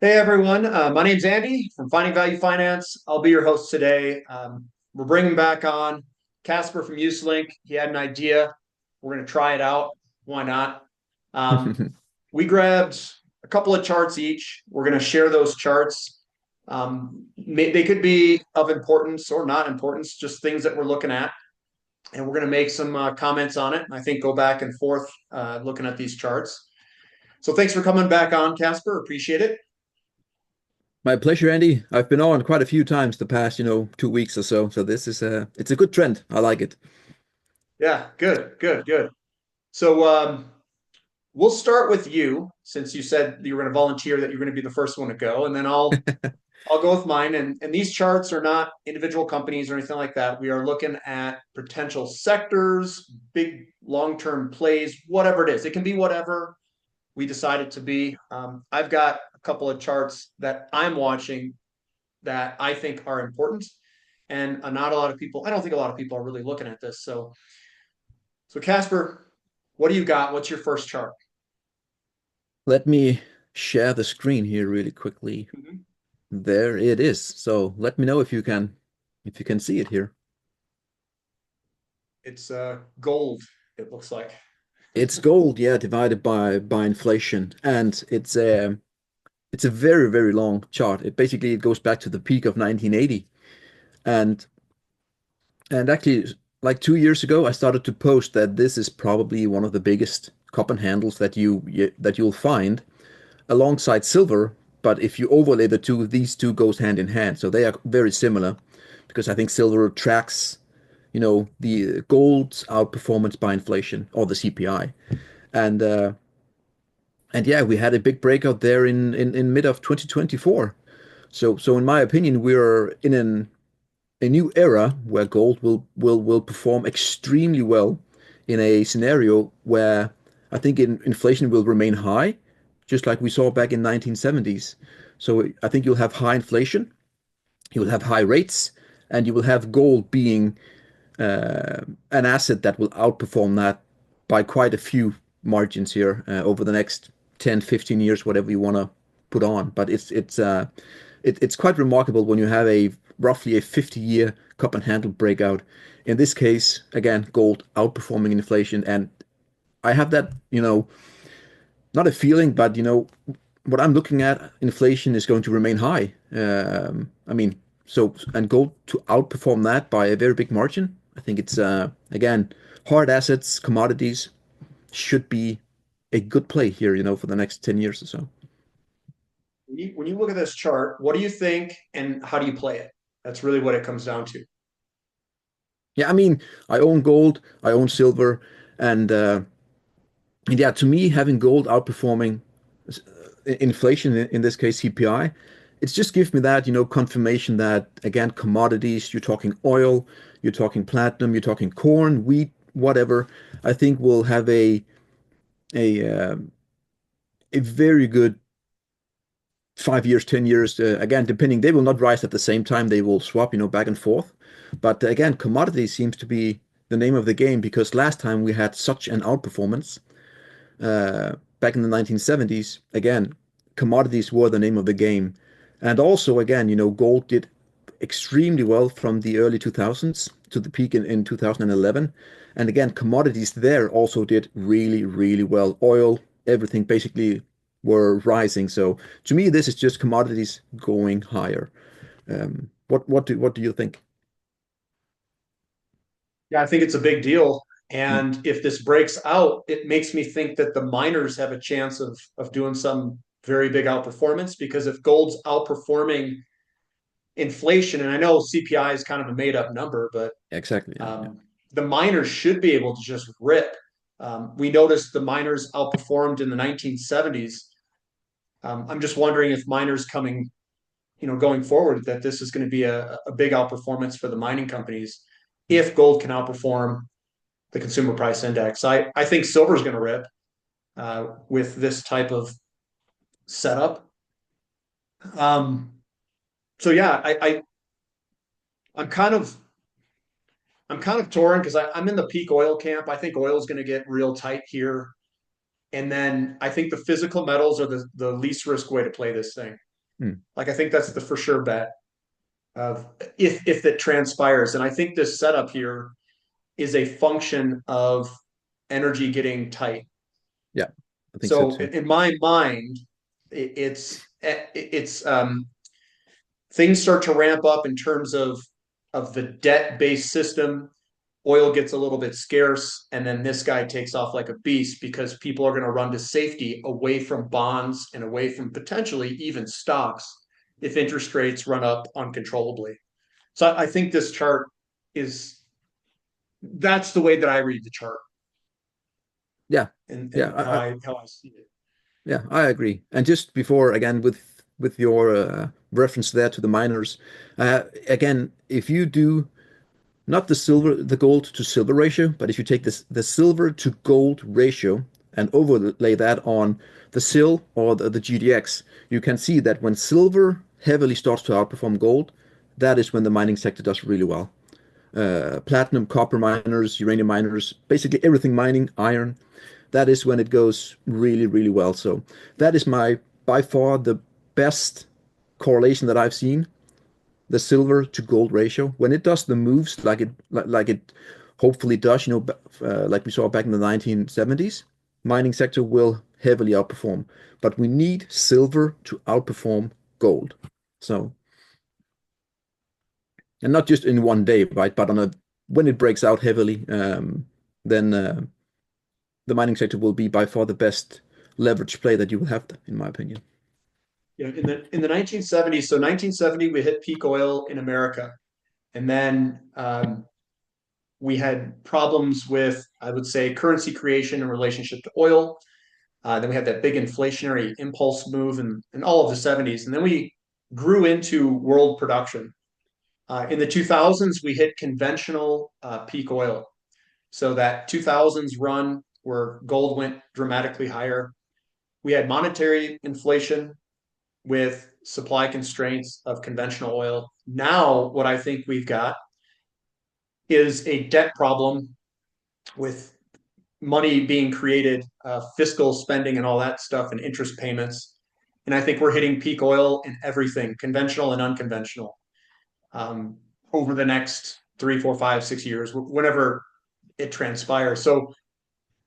Hey everyone, my name's Andy from Finding Value Finance. I'll be your host today. We're bringing back on Kasper from UseLink. He had an idea. We're going to try it out. Why not? Um, we grabbed a couple of charts each. We're going to share those charts. They could be of importance or not importance, just things that we're looking at. And we're going to make some comments on it. And I think go back and forth looking at these charts. So thanks for coming back on, Kasper. Appreciate it. My pleasure, Andy. I've been on quite a few times the past, 2 weeks or so. So this is it's a good trend. I like it. Yeah, good, good, good. So we'll start with you since you said you were going to volunteer that you're going to be the first one to go, and then I'll go with mine. And these charts are not individual companies or anything like that. We are looking at potential sectors, big long-term plays, whatever it is. It can be whatever we decide it to be. I've got a couple of charts that I'm watching that I think are important, and not a lot of people. I don't think a lot of people are really looking at this. So Kasper, what do you got? What's your first chart? Let me share the screen here really quickly. Mhm. There it is. So let me know if you can see it here. It's gold, it looks like. It's gold, yeah, divided by inflation, and it's a very, very long chart. It goes back to the peak of 1980, and and actually, like 2 years ago, I started to post that this is probably one of the biggest cup and handles that you'll find alongside silver. But if you overlay the two, these two goes hand in hand. So they are very similar because I think silver tracks, the gold's outperformance by inflation or the CPI. And uh, and yeah, we had a big breakout there in mid of 2024. So in my opinion, we're in a new era where gold will perform extremely well in a scenario where I think inflation will remain high, just like we saw back in 1970s. So I think you'll have high inflation, you'll have high rates, and you will have gold being an asset that will outperform that by quite a few margins here over the next 10, 15 years, whatever you want to put on. But it's quite remarkable when you have a roughly a 50-year cup and handle breakout. In this case, again, gold outperforming inflation, and I have that, not a feeling, but what I'm looking at, inflation is going to remain high. I mean, and gold to outperform that by a very big margin. I think it's again, hard assets, commodities should be a good play here, for the next 10 years or so. When you look at this chart, what do you think and how do you play it? That's really what it comes down to. Yeah, I mean, I own gold, I own silver, and yeah, to me, having gold outperforming inflation, in this case CPI, it just gives me that, confirmation that again, commodities, you're talking oil, you're talking platinum, you're talking corn, wheat, whatever, I think will have a uh, a very good 5 years, 10 years. Again, depending, they will not rise at the same time. They will swap, back and forth. But again, commodity seems to be the name of the game because last time we had such an outperformance back in the 1970s. Again, commodities were the name of the game. And also, again, gold did extremely well from the early 2000s to the peak in 2011. And again, commodities there also did really, really well. Oil, everything basically were rising. So to me, this is just commodities going higher. What do you think? Yeah, I think it's a big deal. Mm. And if this breaks out, it makes me think that the miners have a chance of doing some very big outperformance because if gold's outperforming inflation, and I know CPI is kind of a made up number, but Exactly. Yeah. Yeah. um, the miners should be able to just rip. We noticed the miners outperformed in the 1970s. I'm just wondering if miners going forward, that this is going to be a big outperformance for the mining companies if gold can outperform the consumer price index. I think silver is going to rip with this type of setup. Um, so yeah, I'm kind of I'm kind of torn because I'm in the peak oil camp. I think oil is going to get real tight here. And then I think the physical metals are the least risk way to play this thing. Mm. Like I think that's the for sure bet of if it transpires. And I think this setup here is a function of energy getting tight. Yeah, I think so So too. in my mind, it's things start to ramp up in terms of the debt based system. Oil gets a little bit scarce, and then this guy takes off like a beast because people are going to run to safety away from bonds and away from potentially even stocks if interest rates run up uncontrollably. So I think this chart is that's the way that I read the chart Yeah, yeah, and how I see it. yeah, I agree. And just before, again, with your reference there to the miners, again, if you do not the gold to silver ratio, but if you take this the silver to gold ratio and overlay that on the SIL or the GDX, you can see that when silver heavily starts to outperform gold, that is when the mining sector does really well. Platinum, copper miners, uranium miners, basically everything mining, iron, that is when it goes really, really well. So that is my by far the best correlation that I've seen, the silver to gold ratio. When it does the moves like it hopefully does, like we saw back in the 1970s, mining sector will heavily outperform. But we need silver to outperform gold. So, and not just in one day, right? But on a when it breaks out heavily, then the mining sector will be by far the best leverage play that you will have, in my opinion. In the 1970s, so 1970 we hit peak oil in America, and then we had problems with, I would say, currency creation in relationship to oil. Then we had that big inflationary impulse move in all of the 70s. And then we grew into world production. In the 2000s, we hit conventional peak oil. So that 2000s run where gold went dramatically higher. We had monetary inflation with supply constraints of conventional oil. Now, what I think we've got is a debt problem with money being created, fiscal spending and all that stuff, and interest payments. And I think we're hitting peak oil in everything, conventional and unconventional, um, over the next 3, 4, 5, 6 years, whenever it transpires. So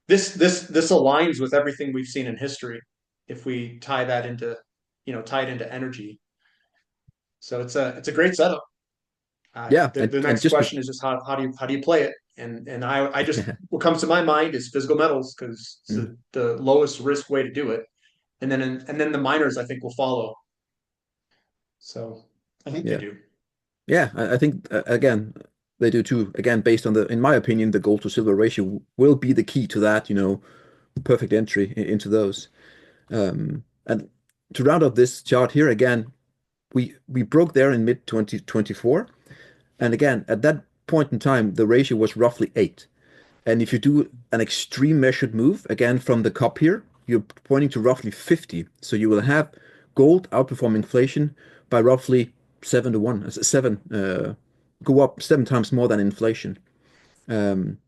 this aligns with everything we've seen in history. If we tie it into energy, so it's a great setup. Yeah, The and next just question is just how do you play it? And I just what comes to my mind is physical metals because it's the lowest risk way to do it, and then the miners I think will follow. So I think they yeah, do. yeah. I think again they do too. Again, based on in my opinion, the gold to silver ratio will be the key to that. Perfect entry into those. And to round up this chart here again, we broke there in mid 2024, and again at that point in time, the ratio was roughly 8. And if you do an extreme measured move, again from the cup here, you're pointing to roughly 50. So you will have gold outperform inflation by roughly 7 to 1. Go up 7 times more than inflation. Um,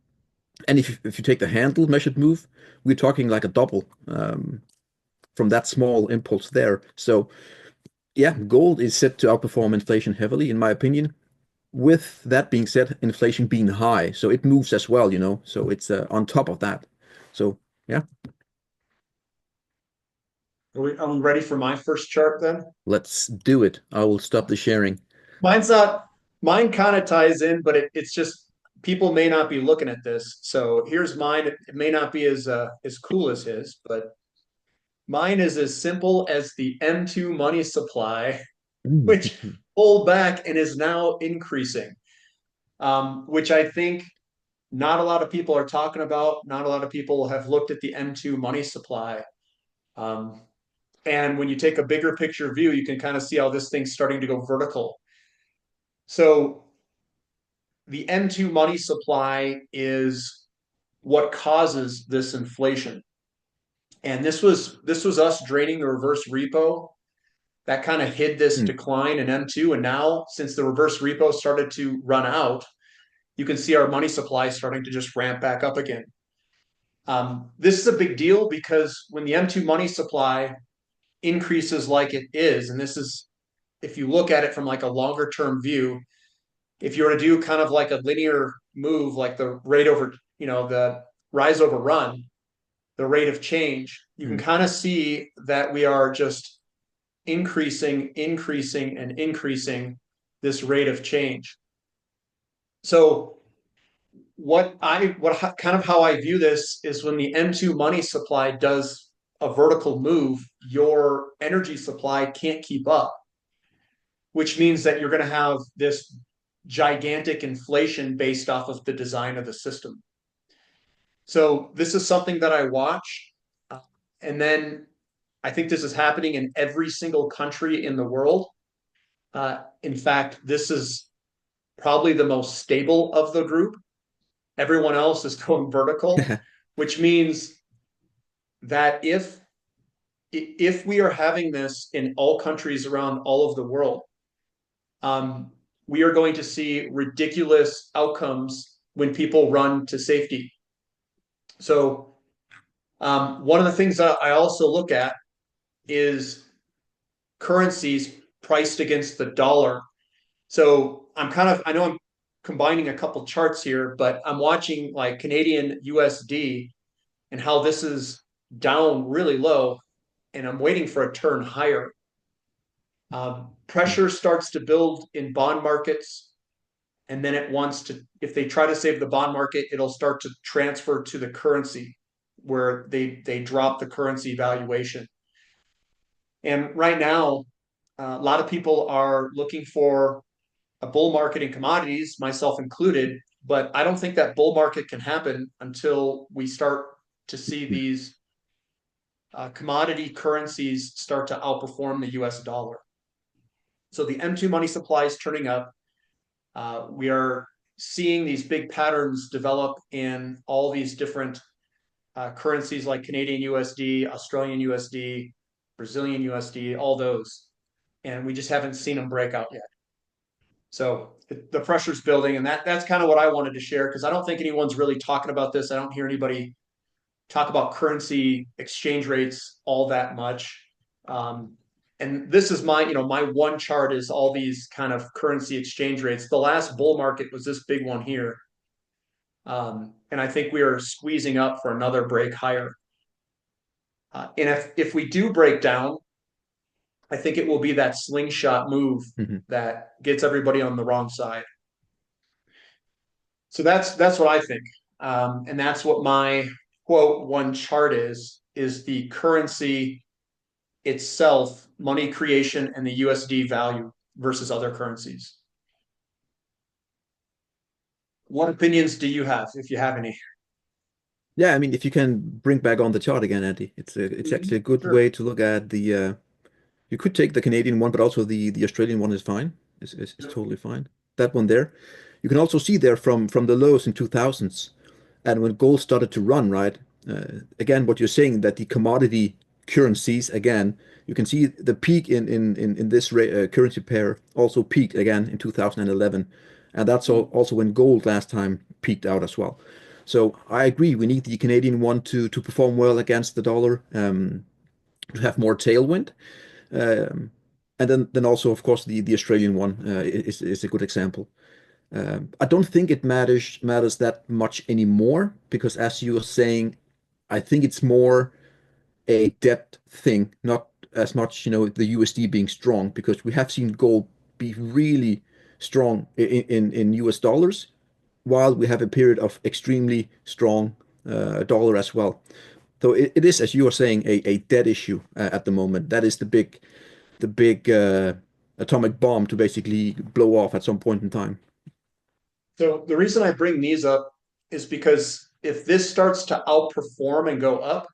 and if you take the handle measured move, we're talking like a double from that small impulse there. So yeah, gold is set to outperform inflation heavily, in my opinion. With that being said, inflation being high, so it moves as well. So it's on top of that. So yeah, Are we ready for my first chart then? let's do it. I will stop the sharing. Mine's not. Mine kind of ties in, but it's just people may not be looking at this. So here's mine. It may not be as cool as his, but mine is as simple as the M2 money supply, which pulled back and is now increasing, which I think not a lot of people are talking about. Not a lot of people have looked at the M2 money supply. Um, and when you take a bigger picture view, you can kind of see how this thing's starting to go vertical. So the M2 money supply is what causes this inflation. And this was us draining the reverse repo that kind of hid this Mm, decline in M2. And now, since the reverse repo started to run out, you can see our money supply starting to just ramp back up again. This is a big deal because when the M2 money supply increases like it is, and this is if you look at it from like a longer term view, if you were to do kind of like a linear move, like the rate over, the rise over run, the rate of change, you can Mm. kind of see that we are just increasing, increasing, and increasing this rate of change. So what kind of how I view this is when the M2 money supply does a vertical move, your energy supply can't keep up, which means that you're going to have this gigantic inflation based off of the design of the system. So this is something that I watch. And then I think this is happening in every single country in the world. In fact, this is probably the most stable of the group. Everyone else is going vertical, which means that if we are having this in all countries around all of the world, um, we are going to see ridiculous outcomes when people run to safety. So one of the things that I also look at is currencies priced against the dollar. So I know I'm combining a couple charts here, but I'm watching like Canadian USD and how this is down really low, and I'm waiting for a turn higher. Pressure starts to build in bond markets, and then it wants to, if they try to save the bond market, it'll start to transfer to the currency where they drop the currency valuation. And right now, a lot of people are looking for a bull market in commodities, myself included, but I don't think that bull market can happen until we start to see these commodity currencies start to outperform the US dollar. So the M2 money supply is turning up. We are seeing these big patterns develop in all these different currencies like Canadian USD, Australian USD, Brazilian USD, all those. And we just haven't seen them break out yet. So the pressure's building, and that's kind of what I wanted to share because I don't think anyone's really talking about this. I don't hear anybody talk about currency exchange rates all that much. Um, and this is my one chart is all these kind of currency exchange rates. The last bull market was this big one here. And I think we are squeezing up for another break higher. And if we do break down, I think it will be that slingshot move that gets everybody on the wrong side. So that's what I think. And that's what my quote one chart is the currency itself, money creation, and the USD value versus other currencies. What opinions do you have, if you have any? Yeah, I mean, if you can bring back on the chart again, Andy, it's actually a good Sure. way to look at the. You could take the Canadian one, but also the Australian one is fine. Is totally fine. That one there. You can also see there from the lows in 2000s, and when gold started to run, right? Again, what you're saying that the commodity currencies again, you can see the peak in this currency pair also peaked again in 2011, and that's also when gold last time peaked out as well. So I agree, we need the Canadian one to perform well against the dollar, to have more tailwind. Um, and then also, of course, the Australian one is a good example. I don't think it matters that much anymore because, as you were saying, I think it's more a debt thing, not as much, the USD being strong because we have seen gold be really strong in US dollars, while we have a period of extremely strong dollar as well. So it is, as you are saying, a debt issue at the moment. That is the big atomic bomb to basically blow off at some point in time. So the reason I bring these up is because if this starts to outperform and go up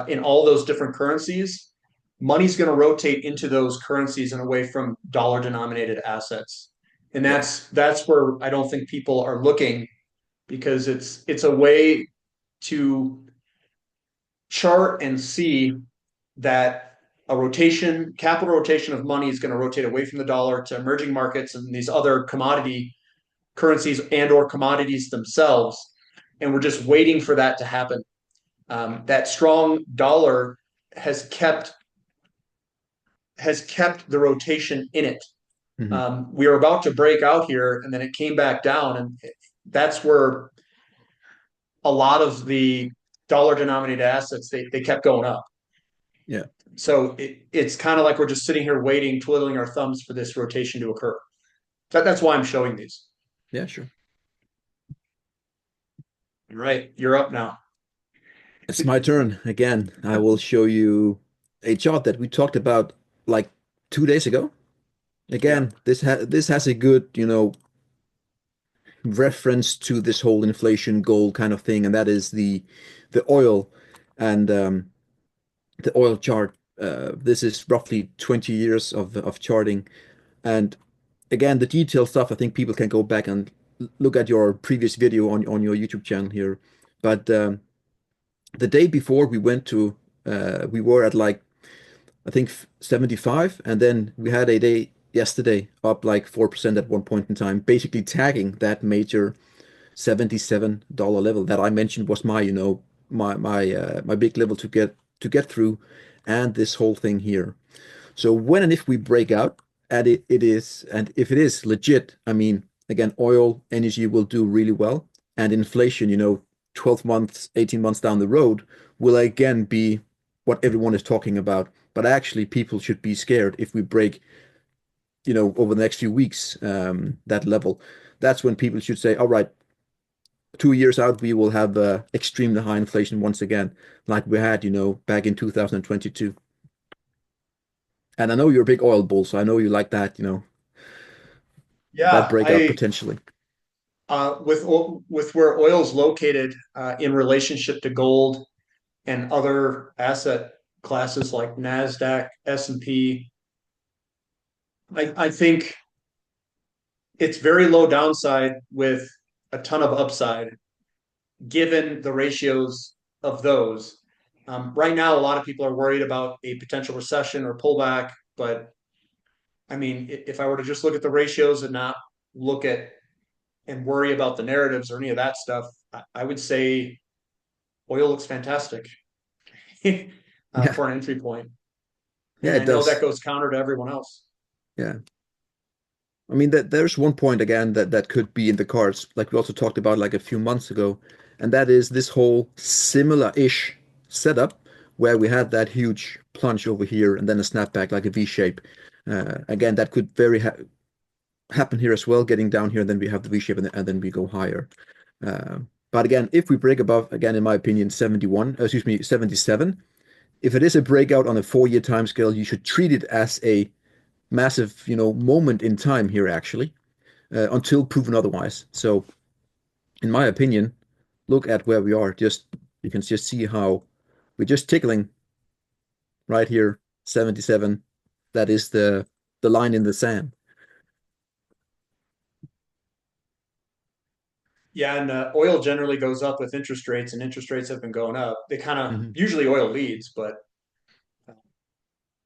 in all those different currencies, money's going to rotate into those currencies and away from dollar denominated assets. And Yeah. that's where I don't think people are looking because it's a way to chart and see that capital rotation of money is going to rotate away from the dollar to emerging markets and these other commodity currencies and or commodities themselves. And we're just waiting for that to happen. That strong dollar has kept has kept the rotation in it. Hmm. We were about to break out here, and then it came back down, and that's where a lot of the dollar denominated assets they kept going up. Yeah. So it's kind of like we're just sitting here waiting, twiddling our thumbs for this rotation to occur. That's why I'm showing these. Yeah, sure. All right, you're up now. It's my turn again. I will show you a chart that we talked about like 2 days ago. Yeah. Again, this has a good, reference to this whole inflation goal kind of thing, and that is the oil and the oil chart. This is roughly 20 years of charting, and again, the detailed stuff. I think people can go back and look at your previous video on your YouTube channel here. But the day before we went to, we were at like I think 75, and then we had a day yesterday up like 4% at one point in time, basically tagging that major $77 level that I mentioned was my, my big level to get through, and this whole thing here. So when and if we break out, and it is, and if it is legit, I mean, again, oil, energy will do really well, and inflation, 12 months, 18 months down the road will again be what everyone is talking about. But actually, people should be scared if we break, over the next few weeks, that level. That's when people should say, all right, 2 years out, we will have extremely high inflation once again, like we had, back in 2022. And I know you're a big oil bull, so I know you like that, that Yeah, breakout I potentially. with where oil's located in relationship to gold and other asset classes like Nasdaq, S&P, I think it's very low downside with a ton of upside given the ratios of those. Right now, a lot of people are worried about a potential recession or pullback, but I mean, if I were to just look at the ratios and not look at and worry about the narratives or any of that stuff, I would say oil looks fantastic Yeah, for an entry point. yeah, And it I know that does. goes counter to everyone else. Yeah. I mean that there's one point again that could be in the cards, like we also talked about like a few months ago, and that is this whole similar-ish setup where we had that huge plunge over here and then a snapback like a V shape. Again, that could very ha happen here as well, getting down here, and then we have the V shape, and then we go higher. But again, if we break above, again, in my opinion, 71, excuse me, 77, if it is a breakout on a 4-year time scale, you should treat it as a massive, moment in time here, actually, until proven otherwise. So, in my opinion, look at where we are. Just you can just see how we're just tickling right here, 77. That is the line in the sand. Yeah, and oil generally goes up with interest rates, and interest rates have been going up. They kind of Mhm. usually oil leads, but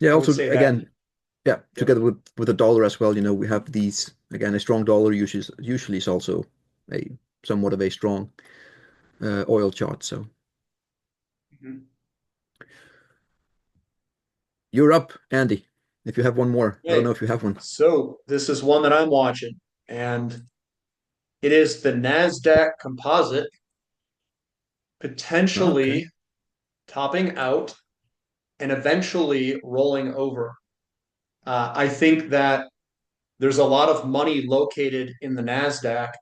Yeah. I would Also, say that. again, yeah, Yep. together with the dollar as well. We have these again. A strong dollar usually is also a somewhat of a strong oil chart. So Mhm. you're up, Andy. If you have one more, I don't know Okay, if you have one. so this is one that I'm watching, and it is the Nasdaq Composite Oh, okay. potentially topping out and eventually rolling over. I think that there's a lot of money located in the Nasdaq,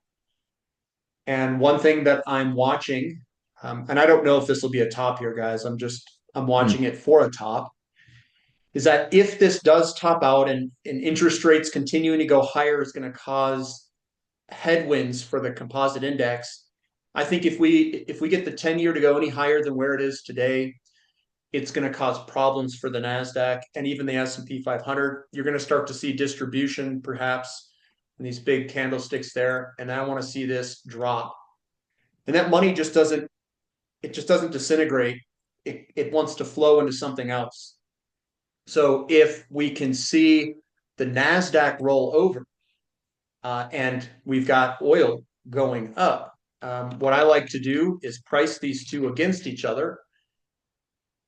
and one thing that I'm watching, and I don't know if this will be a top here, guys. I'm Hmm. watching it for a top. Is that if this does top out and interest rates continuing to go higher is going to cause headwinds for the composite index. I think if we get the 10-year to go any higher than where it is today, it's going to cause problems for the Nasdaq and even the S&P 500. You're going to start to see distribution perhaps in these big candlesticks there, and I want to see this drop. And that money just doesn't disintegrate. It wants to flow into something else. So if we can see the Nasdaq roll over, and we've got oil going up. What I like to do is price these two against each other.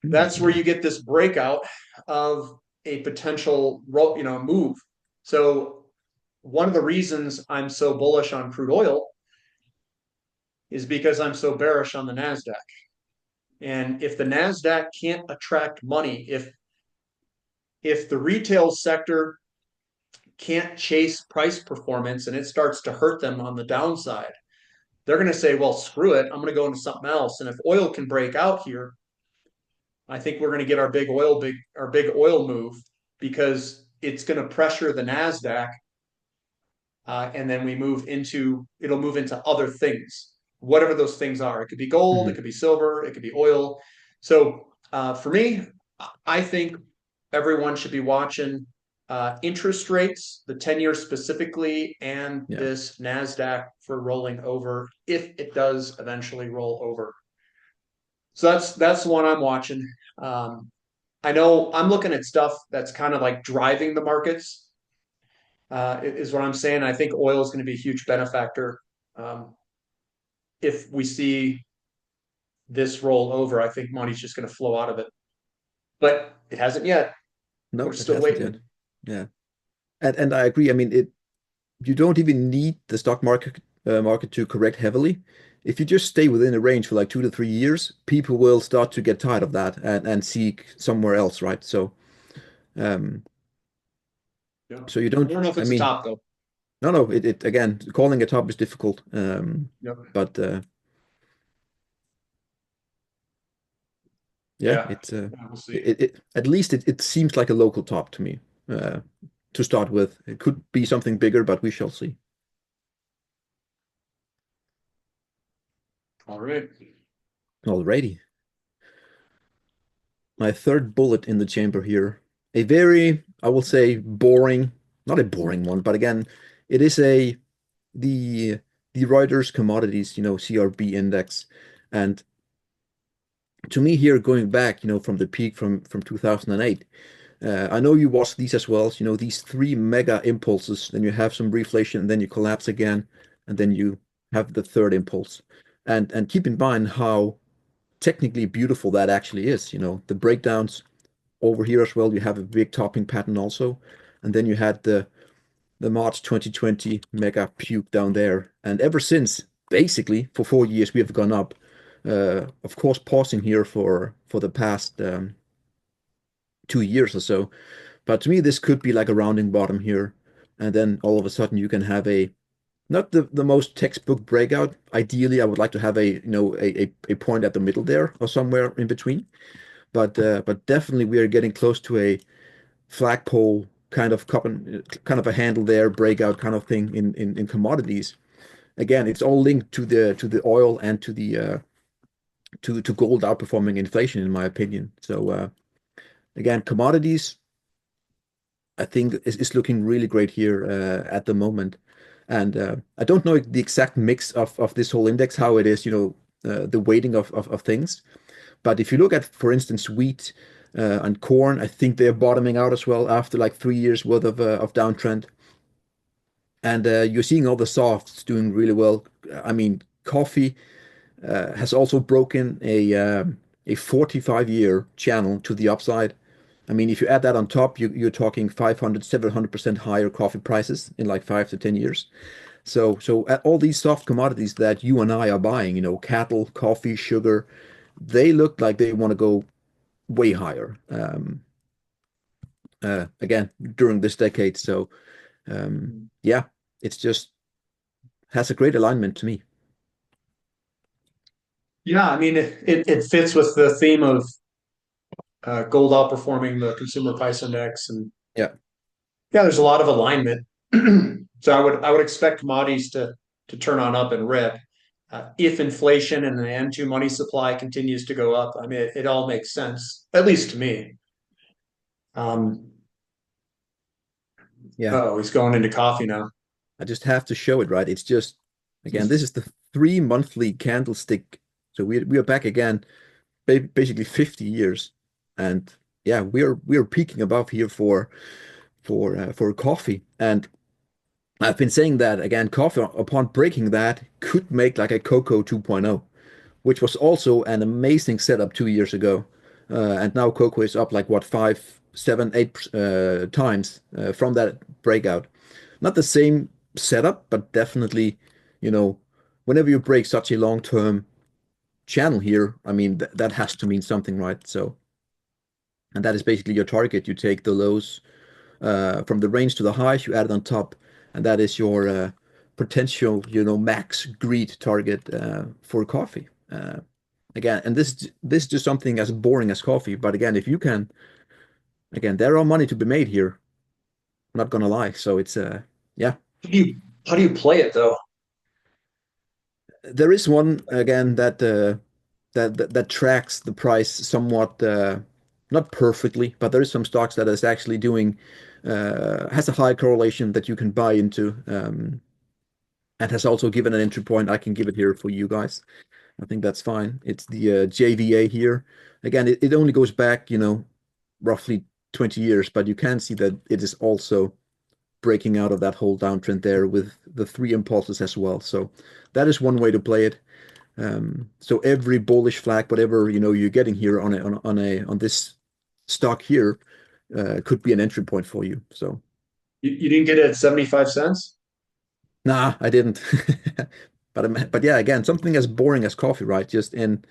Hmm. That's where Yeah. you get this breakout of a potential move. So one of the reasons I'm so bullish on crude oil is because I'm so bearish on the Nasdaq. And if the Nasdaq can't attract money, if the retail sector can't chase price performance and it starts to hurt them on the downside, they're going to say, well, screw it, I'm going to go into something else. And if oil can break out here, I think we're going to get our big oil move because it's going to pressure the Nasdaq, and then it'll move into other things, whatever those things are. It could be gold, it Hmm. could be silver, it could be oil. So for me, I think everyone should be watching interest rates, the 10 year specifically, and Yeah. this NASDAQ for rolling over if it does eventually roll over. So that's the one I'm watching. Um, I know I'm looking at stuff that's kind of like driving the markets, is what I'm saying. I think oil is going to be a huge benefactor um, if we see this roll over. I think money's just going to flow out of it, but it hasn't yet. We're No, it still hasn't yet. waiting. Yeah. And I agree. I mean, you don't even need the stock market to correct heavily. If you just stay within a range for like 2 to 3 years, people will start to get tired of that and seek somewhere else, right? Um, Yeah. so you I don't, don't know if I it's a mean, top though. no, it again, calling a top is difficult. Yep. But yeah, Yeah. Yeah, we'll see. at least it seems like a local top to me, uh, to start with. It could be something bigger, but we shall see. All right. Alrighty. My third bullet in the chamber here. A very, I will say, boring, not a boring one, but again, it is the the Reuters commodities, CRB index. And to me here, going back, from the peak from 2008, I know you watched these as well. So, these three mega impulses, then you have some reflation, and then you collapse again, and then you have the third impulse. And keep in mind how technically beautiful that actually is. The breakdowns over here as well. You have a big topping pattern also, and then you had the March 2020 mega puke down there. And ever since, basically for 4 years, we have gone up. Of course, pausing here for the past 2 years or so. But to me, this could be like a rounding bottom here, and then all of a sudden you can have a not the most textbook breakout. Ideally, I would like to have a point at the middle there or somewhere in between. But definitely we are getting close to a flagpole kind of a handle there, breakout kind of thing in commodities. Again, it's all linked to the oil and to gold outperforming inflation, in my opinion. So again, commodities, I think is looking really great here at the moment. And I don't know the exact mix of this whole index, how it is, the weighting of things. But if you look at, for instance, wheat and corn, I think they're bottoming out as well after like 3 years worth of downtrend. And you're seeing all the softs doing really well. I mean, coffee has also broken a 45-year channel to the upside. I mean, if you add that on top, you're talking 500, 700% higher coffee prices in like 5 to 10 years. So all these soft commodities that you and I are buying, cattle, coffee, sugar, they look like they want to go way higher. Again, during this decade. So yeah, it's just has a great alignment to me. Yeah, I mean, it fits with the theme of gold outperforming the consumer price index, and Yeah. yeah, there's a lot of alignment. So I would expect commodities to turn on up and rip if inflation and the M2 money supply continues to go up. I mean, it all makes sense, at least to me. Um, Yeah. oh, he's going into coffee now. I just have to show it, right? It's just, again, this is the 3 monthly candlestick. So we are back again, basically 50 years. And yeah, we are peaking above here for coffee. And I've been saying that again, coffee upon breaking that could make like a cocoa 2.0, which was also an amazing setup 2 years ago. And now cocoa is up like what, 5 seven, eight times from that breakout. Not the same setup, but definitely, you know, whenever you break such a long-term channel here, I mean, that has to mean something, right? So, and that is basically your target. You take the lows from the range to the highs, you add it on top, and that is your potential, max greed target for coffee. Again, and this is just something as boring as coffee. But again, if you can, again, there are money to be made here. I'm not gonna lie. So it's yeah, How do you play it though? there is one again that tracks the price somewhat, not perfectly, but there is some stocks that is actually doing has a high correlation that you can buy into, and has also given an entry point. I can give it here for you guys. I think that's fine. It's the JVA here. Again, it only goes back, roughly 20 years, but you can see that it is also breaking out of that whole downtrend there with the three impulses as well. So that is one way to play it. So every bullish flag, whatever you're getting here on this stock here, could be an entry point for you. So You didn't get it at 75 cents? nah, I didn't. But yeah, again, something as boring as coffee, right? Just in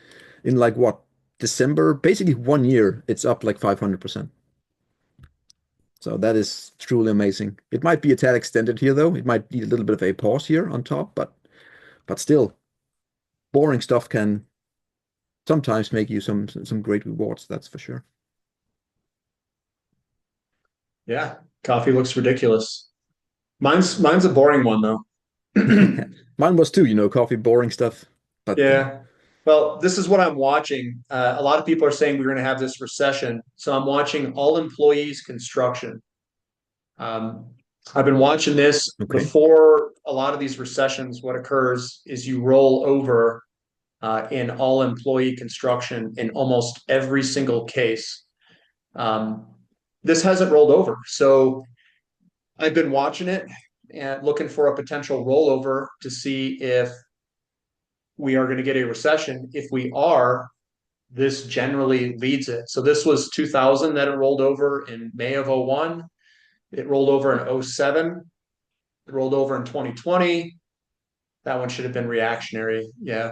like what, December, basically 1 year, it's up like 500%. So that is truly amazing. It might be a tad extended here though. It might need a little bit of a pause here on top, but still, boring stuff can sometimes make you some great rewards, that's for sure. Yeah, coffee looks ridiculous. Mine's a boring one though. Mine was too, coffee, boring stuff. But Yeah. Well, this is what I'm watching. A lot of people are saying we're going to have this recession. So I'm watching all employees construction. Um, I've been watching this okay, before a lot of these recessions. What occurs is you roll over in all employee construction in almost every single case. Um, this hasn't rolled over. So I've been watching it and looking for a potential rollover to see if we are going to get a recession. If we are, this generally leads it. So this was 2000 that it rolled over in May of '01. It rolled over in '07. It rolled over in 2020. That one should have been reactionary. Yeah.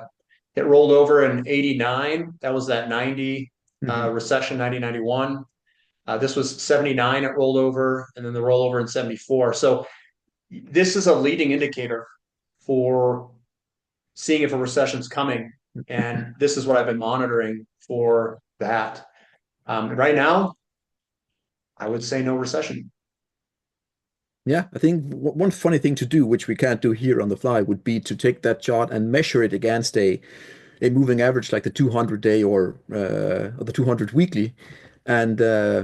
It rolled over in '89. That was that 90 hmm recession, 1991. This was '79. It rolled over, and then the rollover in '74. So this is a leading indicator for seeing if a recession's coming. And this is what I've been monitoring for that. Right now, I would say no recession. yeah, I think one funny thing to do, which we can't do here on the fly, would be to take that chart and measure it against a moving average like the 200 day or the 200 weekly, and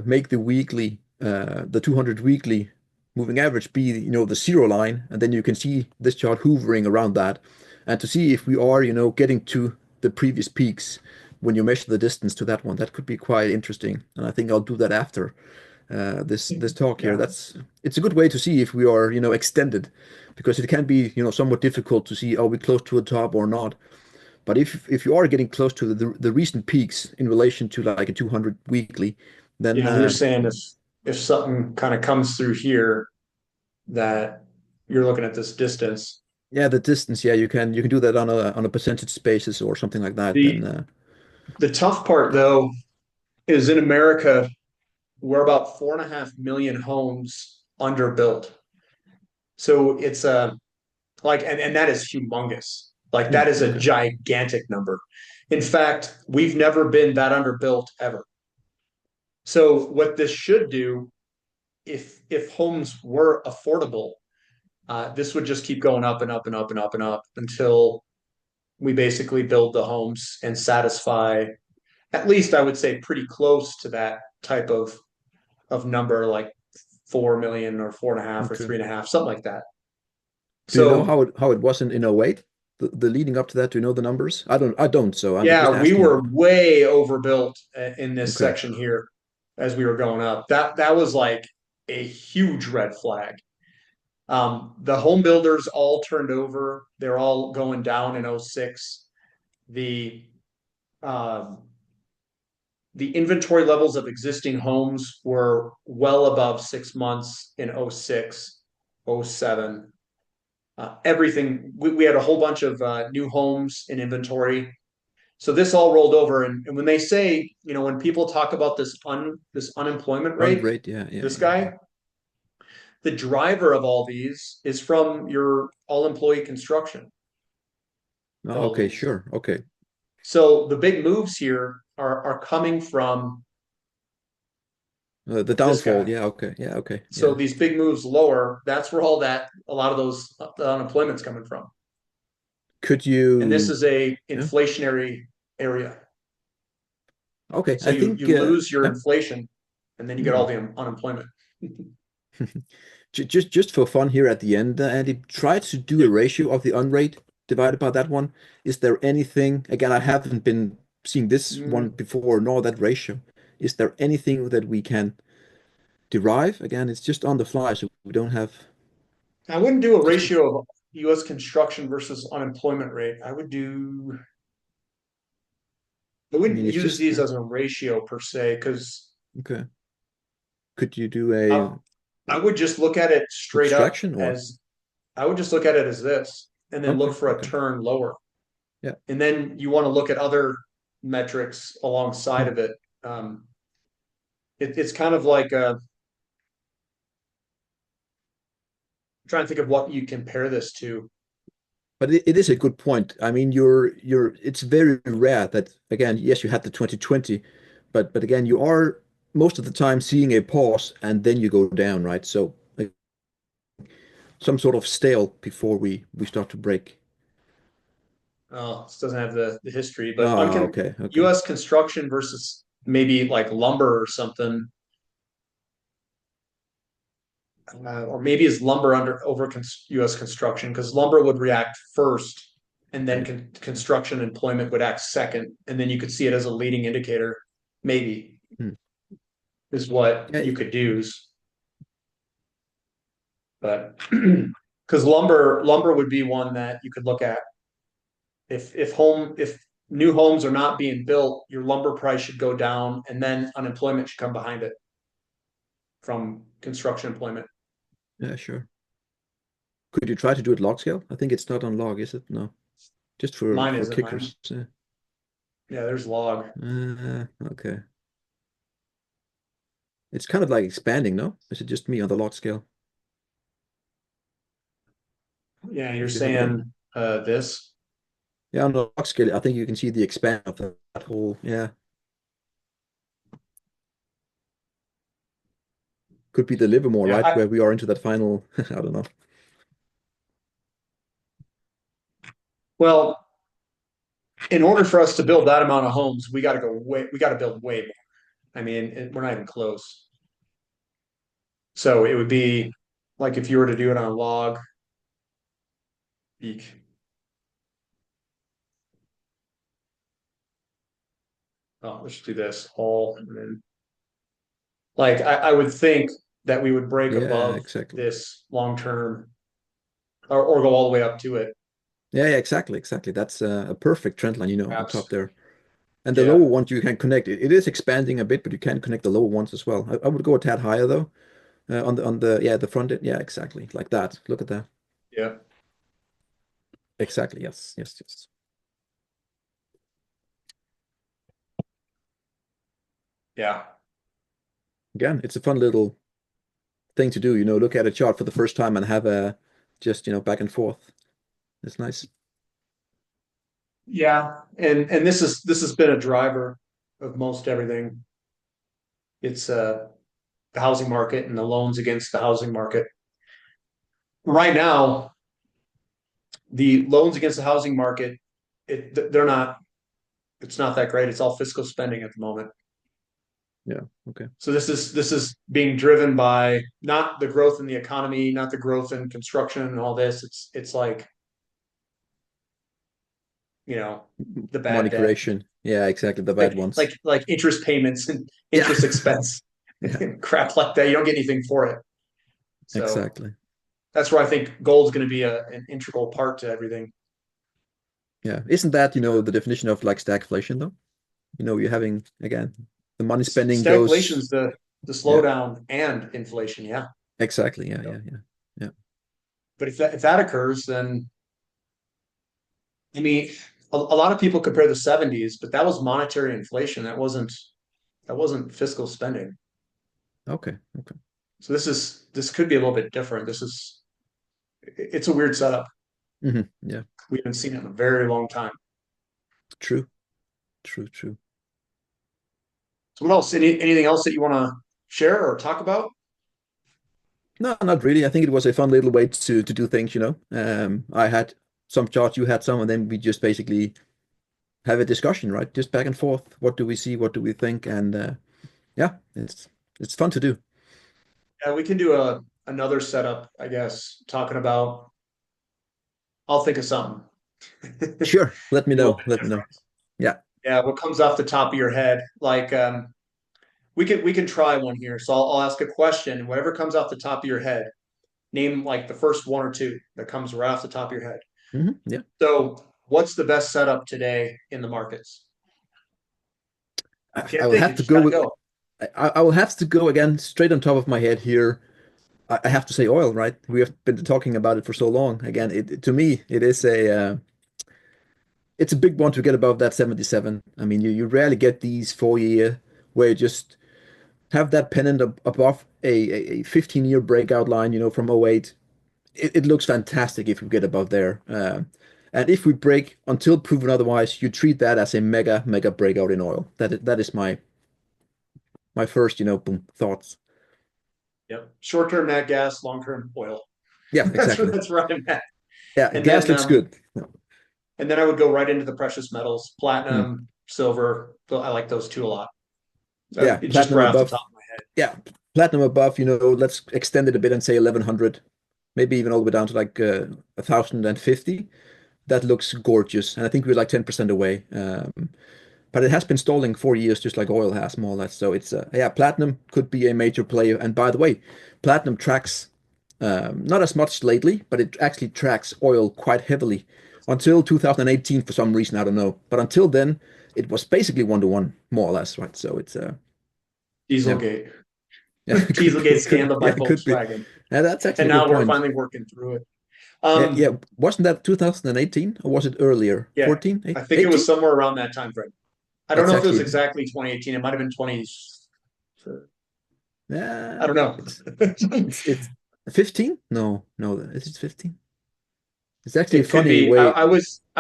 make the 200 weekly moving average be the zero line, and then you can see this chart hovering around that, and to see if we are getting to the previous peaks when you measure the distance to that one. That could be quite interesting, and I think I'll do that after this talk here. Yeah. It's a good way to see if we are extended, because it can be somewhat difficult to see, are we close to a top or not. But if you are getting close to the recent peaks in relation to like a 200 weekly, then Yeah. You're saying if something kind of comes through here that you're looking at this distance. yeah, the distance, yeah, you can do that on a percentage basis or something like that. Then The the tough part though is in America, we're about 4.5 million homes underbuilt. So it's a like and that is humongous. Like that is a okay, gigantic number. In fact, we've never been that underbuilt ever. So what this should do, if homes were affordable, this would just keep going up and up and up and up and up until we basically build the homes and satisfy, at least I would say pretty close to that type of number, like 4 million or 4.5 or okay. 3.5, something like that. Do you know So how it was in '08? The leading up to that, do you know the numbers? I don't, so I'm just yeah, we asking. were way overbuilt in this Okay, section here as we were going up. That was like a huge red flag. The home builders all turned over. They're all going down in '06. The um, the inventory levels of existing homes were well above 6 months in '06, '07. Everything, we had a whole bunch of new homes in inventory. So this all rolled over. And when they say, when people talk about this unemployment Run rate, rate, yeah, yeah, this yeah. guy, the driver of all these is from your all employee construction for Oh, all okay, these. sure, okay. So the big moves here are coming from The this downfall, guy. yeah, okay, yeah, okay, So yeah. these big moves lower, that's where a lot of those the unemployment's coming from. Could And this you, is a yeah, inflationary area. okay, So I you think, lose your yeah. inflation and then you get Hmm. all the unemployment. Just for fun here at the end, Andy, try to do a ratio of the unrate divided by that one. Is there anything, again, I haven't been seeing this one Mm, before, nor that ratio. Is there anything that we can derive? Again, it's just on the fly, so we don't have I wouldn't do a just for, ratio of US construction versus unemployment rate. I I mean, wouldn't it's use just these as a ratio per se, because okay. Could you do I, a I would just look at it straight up subtraction or as I would just look at it as this and then look okay, for a okay. turn lower. Yeah. And then you want to look at other metrics alongside Hmm. of it. Um, it's kind of like I'm trying to think of what you compare this to. But it is a good point. I mean, it's very rare that again, yes, you had the 2020, but again, you are most of the time seeing a pause and then you go down, right? So like, some sort of stale before we start to break. Oh, this doesn't have the history, but Ah, okay, okay. U.S. construction versus maybe like lumber or something, or maybe is lumber under over U.S. construction, because lumber would react first, and then Yeah. construction employment would act second, and then you could see it as a leading indicator. Maybe Hmm. is what Yeah, you could use, but because lumber would be one that you could look at if new homes are not being built, your lumber price should go down, and then unemployment should come behind it from construction employment. yeah, sure. Could you try to do it log scale? I think it's not on log, is it? No, just Mine for isn't mine. kickers. Yeah, there's log. Okay. It's kind of like expanding, no? Is it just me on the log scale? Yeah, you're If you have a look. saying this. Yeah, on the log scale, I think you can see the expand of that whole, yeah. Could be the Livermore, Yeah. right? Where we are into that final, I don't know. Well, in order for us to build that amount of homes, we got to build way more. I mean, we're not even close. So it would be like if you were to do it on a log, eek. Oh, let's do this all, and then like I would think that we would break Yeah, above exactly. this long term, or go all the way up to it, Yeah, yeah, exactly, exactly. That's a perfect trend line, on top perhaps. there. And the lower Yeah. ones you can connect. It is expanding a bit, but you can connect the lower ones as well. I would go a tad higher though. On the yeah, the front end. Yeah, exactly. Like that. Look at that. Yeah. Exactly. Yes, yes, yes. Yeah. Again, it's a fun little thing to do, look at a chart for the first time and have a just, back and forth. It's nice. Yeah. And this has been a driver of most everything. It's the housing market and the loans against the housing market. Right now, the loans against the housing market, they're not, it's not that great. It's all fiscal spending at the moment. Yeah. Okay. So this is being driven by not the growth in the economy, not the growth in construction and all this. It's like, you know, the Money bad debt, creation. Yeah, exactly. The bad ones. like interest payments and Yeah. interest expense Yeah, and crap like that. You don't get anything for it. So exactly. that's where I think gold is going to be an integral part to everything. Yeah. Isn't that, the definition of like stagflation though? You're having again. the money spending goes. Stagflation's the Yeah, slowdown and inflation. Yeah. exactly. Yeah, Yep. yeah, yeah, yeah. But if that occurs, then I mean, a lot of people compare the 70s, but that was monetary inflation. That wasn't fiscal spending. Okay, okay. So this could be a little bit different. It's a weird setup. Yeah, We haven't seen it in a very long time. true, true, true. So what else? Anything else that you want to share or talk about? No, not really. I think it was a fun little way to do things, you know. I had some charts, you had some, and then we just basically have a discussion, right? Just back and forth. What do we see? What do we think? And yeah, it's fun to do. Yeah, we can do a another setup, I guess, talking about I'll think of something. Sure, let me Be a little know. bit Let me know. different. Yeah. Yeah, what comes off the top of your head? Like we can try one here. So I'll ask a question. Whatever comes off the top of your head, name like the first one or two that comes right off the top of your head. Yeah. So what's the best setup today in the markets? I Can't will think, have you to just go gotta with. go. I will have to go again straight on top of my head here. I have to say oil, right? We have been talking about it for so long. Again, to me, it is it's a big one to get above that 77. I mean, you rarely get these 4 year where you just have that pennant above a 15-year breakout line, you know, from '08. It looks fantastic if we get above there. And if we break until proven otherwise, you treat that as a mega breakout in oil. That is my first, you know, boom, thoughts. Yep. Short term nat gas, long term oil. Yeah, exactly. That's where I'm at. Yeah, And gas then looks good. and then I would go right into the precious metals, Hmm. platinum, silver. I like those two a lot. Yeah, Just platinum right off the above. top of my head. Yeah, platinum above, you know, let's extend it a bit and say 1100, maybe even all the way down to like 1050. That looks gorgeous. And I think we're like 10% away. But it has been stalling 4 years, just like oil has, more or less. So it's, yeah, platinum could be a major player. And by the way, platinum tracks, not as much lately, but it actually tracks oil quite heavily until 2018 for some reason. I don't know. But until then, it was basically 1-to-1, more or less, right? So it's, yeah. Dieselgate. Yeah, it could be. Dieselgate It could. scandal Yeah, by it could be. Volkswagen. Yeah, that's actually And a good now we're point. finally working through it. Yeah, yeah. Um, Wasn't that 2018 or was it earlier? yeah, 14? I think it was 18? somewhere around that time frame. I don't That's know if it was actually. exactly 2018. It might have been 20. I Yeah. don't know. It's 15? No, no. Is it 15? It's actually a It could funny be. way. I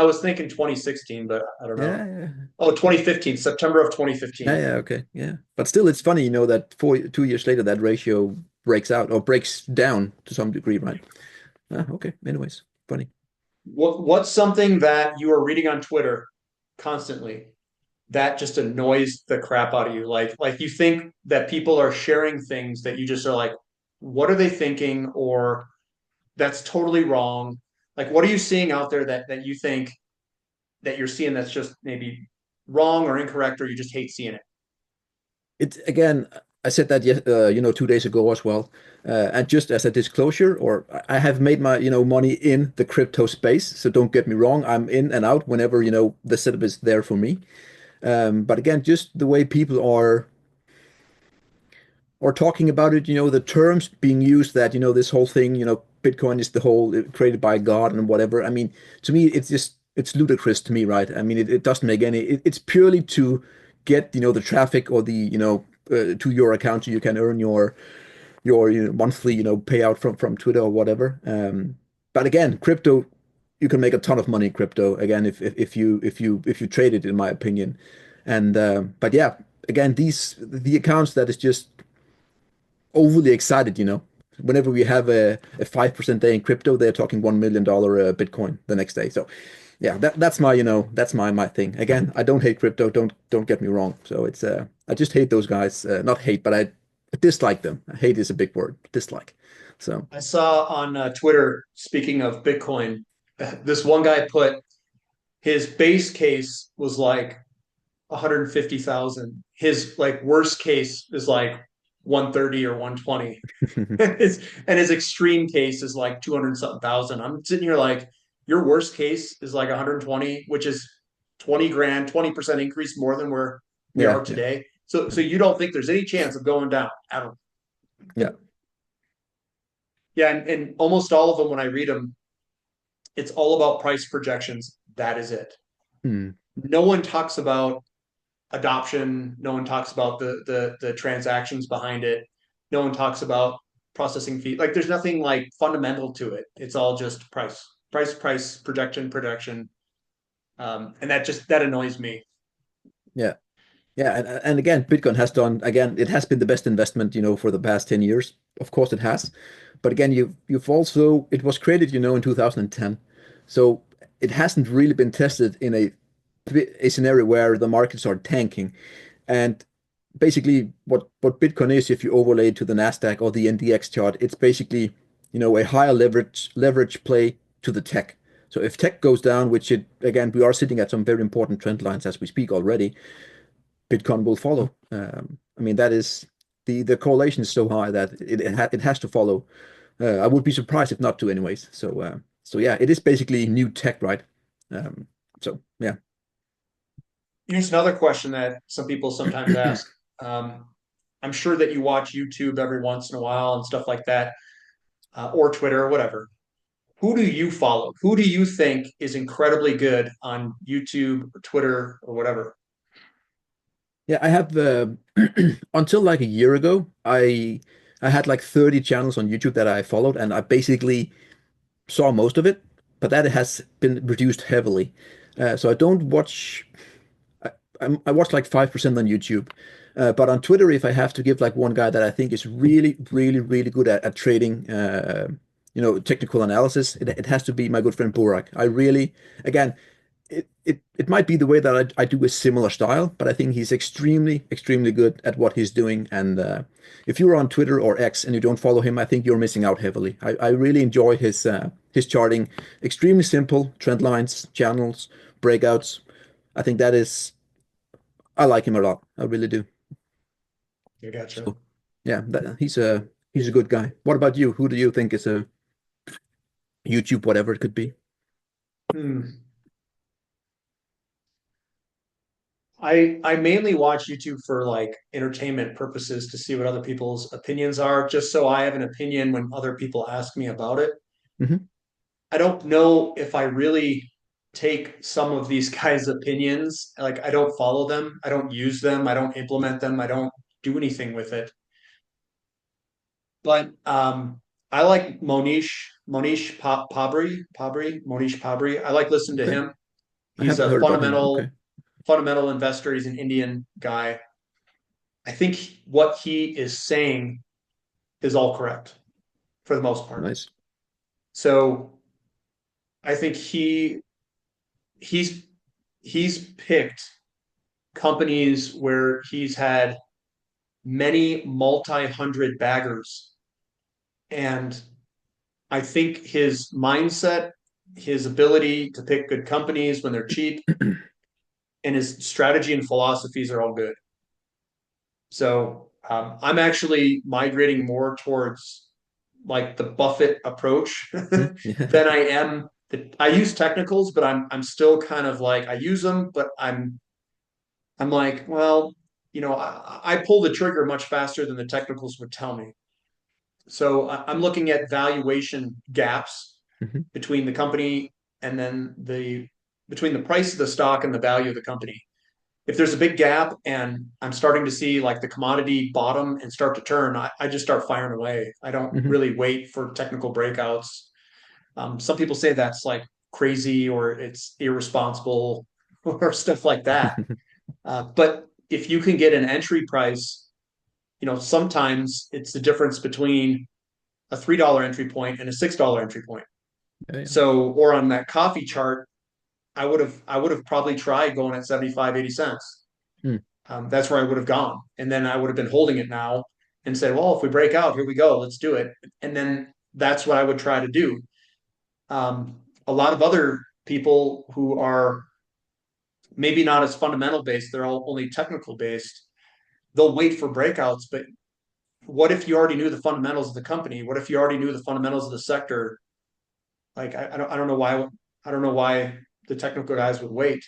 was thinking 2016, but I don't know. Yeah, yeah, Oh, 2015, September of yeah, 2015. yeah. Okay, yeah. But still, it's funny, you know, that 2 years later, that ratio breaks out or breaks down to some degree, right? Ah, okay. Anyways, funny. What's something that you are reading on Twitter constantly that just annoys the crap out of you? Like you think that people are sharing things that you just are like, what are they thinking? Or that's totally wrong. Like, what are you seeing out there that you think that you're seeing that's just maybe wrong or incorrect, or you just hate seeing it? It again, I said that you know, 2 days ago as well. And just as a disclosure, or I have made my, you know, money in the crypto space, so don't get me wrong, I'm in and out whenever, you know, the setup is there for me. But again, just the way people are or talking about it, you know, the terms being used that, you know, this whole thing, you know, Bitcoin is the whole created by God and whatever. I mean, to me, it's just, it's ludicrous to me, right? I mean, it doesn't make any, it's purely to get, you know, the traffic or the, you know, to your account so you can earn your you know, monthly, you know, payout from Twitter or whatever. But again, crypto, you can make a ton of money in crypto again if you trade it, in my opinion. And but yeah, again, the accounts that is just overly excited, you know. Whenever we have a 5% day in crypto, they're talking $1 million Bitcoin the next day. So yeah, that's my, you know, that's my thing. Again, I don't hate crypto, don't get me wrong. So it's I just hate those guys. Not hate, but I dislike them. Hate is a big word. Dislike. So I saw on Twitter, speaking of Bitcoin, this one guy put his base case was like 150,000. His like worst case is like 130 or 120. And his extreme case is like 200 something thousand. I'm sitting here like your worst case is like 120, which is 20 grand, 20% increase more than where we yeah, are yeah, today. So you don't think there's any chance of going down at all? Yeah. Yeah, and almost all of them when I read them, it's all about price projections. That is it. Hmm. No one talks about adoption. No one talks about the transactions behind it. No one talks about processing fee. Like there's nothing like fundamental to it. It's all just price, projection. And that annoys me. Yeah. Yeah, and again, Bitcoin has done again, it has been the best investment, for the past 10 years. Of course it has. But again, you've also it was created, in 2010. So it hasn't really been tested in a scenario where the markets are tanking. And basically what Bitcoin is, if you overlay it to the Nasdaq or the NDX chart, it's basically, a higher leverage play to the tech. So if tech goes down, which it again, we are sitting at some very important trend lines as we speak already, Bitcoin will follow. I mean, that is the correlation is so high that it has to follow. I would be surprised if not to, anyways. So yeah, it is basically new tech, right? So yeah. Here's another question that some people sometimes ask. Um, I'm sure that you watch YouTube every once in a while and stuff like that, or Twitter or whatever. Who do you follow? Who do you think is incredibly good on YouTube or Twitter or whatever? Yeah, I have until like a year ago, I had like 30 channels on YouTube that I followed, and I basically saw most of it, but that has been reduced heavily. So I don't watch. I watch like 5% on YouTube, but on Twitter, if I have to give like one guy that I think is really, really, really good at trading, technical analysis, it has to be my good friend Burak. I really, again, it might be the way that I do a similar style, but I think he's extremely, extremely good at what he's doing. And if you're on Twitter or X and you don't follow him, I think you're missing out heavily. I really enjoy his charting, extremely simple trend lines, channels, breakouts. I think that is I like him a lot. I really do. I gotcha. So yeah, he's a good guy. What about you? Who do you think is a YouTube, whatever it could be? Hmm. I mainly watch YouTube for like entertainment purposes to see what other people's opinions are, just so I have an opinion when other people ask me about it. Hmm. I don't know if I really take some of these guys' opinions. Like I don't follow them, I don't use them, I don't implement them, I don't do anything with it. But I like Monish Pabri. I like listening to Okay, him. I He's haven't a heard about him. Okay, fundamental investor. He's an Indian guy. I think what he is saying is all correct for the most part. nice. So I think he's he's picked companies where he's had many multi-hundred baggers. And I think his mindset, his ability to pick good companies when they're cheap, and his strategy and philosophies are all good. So I'm actually migrating more towards like the Buffett approach Mhm. Yeah. than I am. I use technicals, but I'm still kind of like I use them, but I'm like, well, I pull the trigger much faster than the technicals would tell me. So I'm looking at valuation gaps Mhm. between the company and then the between the price of the stock and the value of the company. If there's a big gap and I'm starting to see like the commodity bottom and start to turn, I just start firing away. I don't Mhm. really wait for technical breakouts. Some people say that's like crazy or it's irresponsible or stuff like that. But if you can get an entry price, sometimes it's the difference between a $3 entry point and a $6 entry point. Yeah, yeah. So, or on that coffee chart, I would have probably tried going at 75, 80 cents. Hmm. That's where I would have gone. And then I would have been holding it now and said, well, if we break out, here we go, let's do it. And then that's what I would try to do. A lot of other people who are maybe not as fundamental based, they're all only technical based, they'll wait for breakouts. But what if you already knew the fundamentals of the company? What if you already knew the fundamentals of the sector? Like I don't know why the technical guys would wait,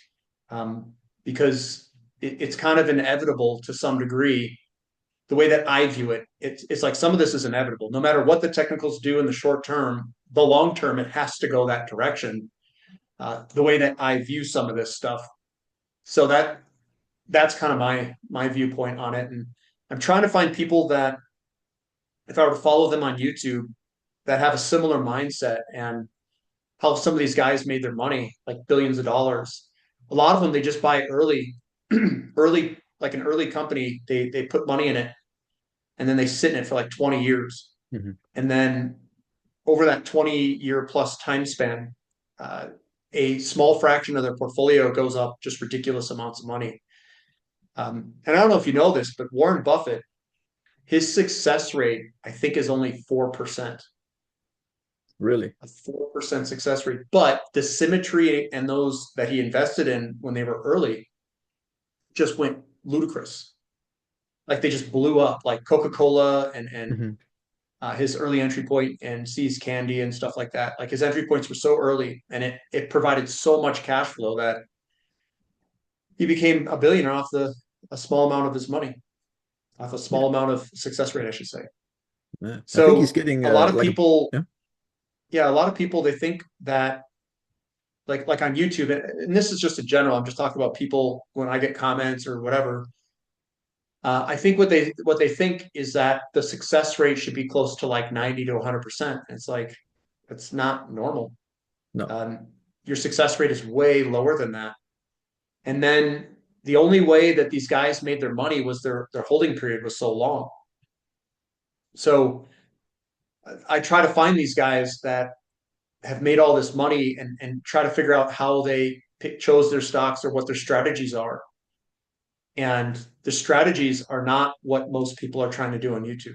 because it's kind of inevitable to some degree. The way that I view it, it's like some of this is inevitable. No matter what the technicals do in the short term, the long term, it has to go that direction. The way that I view some of this stuff. So that's kind of my viewpoint on it. And I'm trying to find people that, if I were to follow them on YouTube, that have a similar mindset and how some of these guys made their money, like billions of dollars. A lot of them, they just buy early, early, like an early company. They put money in it and then they sit in it for like 20 years. Hmm. And then over that 20-year plus time span, uh, a small fraction of their portfolio goes up just ridiculous amounts of money. And I don't know if you know this, but Warren Buffett, his success rate, I think, is only 4%, Really? a 4% success rate. But the symmetry and those that he invested in when they were early just went ludicrous. Like they just blew up, like Coca-Cola and Hmm. his early entry point and See's Candy and stuff like that. Like his entry points were so early and it provided so much cash flow that he became a billionaire off the a small amount of his money, off a Yeah. small amount of success rate, I should say. Yeah. I think he's So getting a lot of like a people, yeah. yeah, a lot of people they think that like on YouTube, and this is just a general, I'm just talking about people when I get comments or whatever. I think what they think is that the success rate should be close to like 90 to 100%. It's like it's not normal. No. Um, your success rate is way lower than that. And then the only way that these guys made their money was their holding period was so long. So I try to find these guys that have made all this money and try to figure out how they chose their stocks or what their strategies are. And the strategies are not what most people are trying to do on YouTube.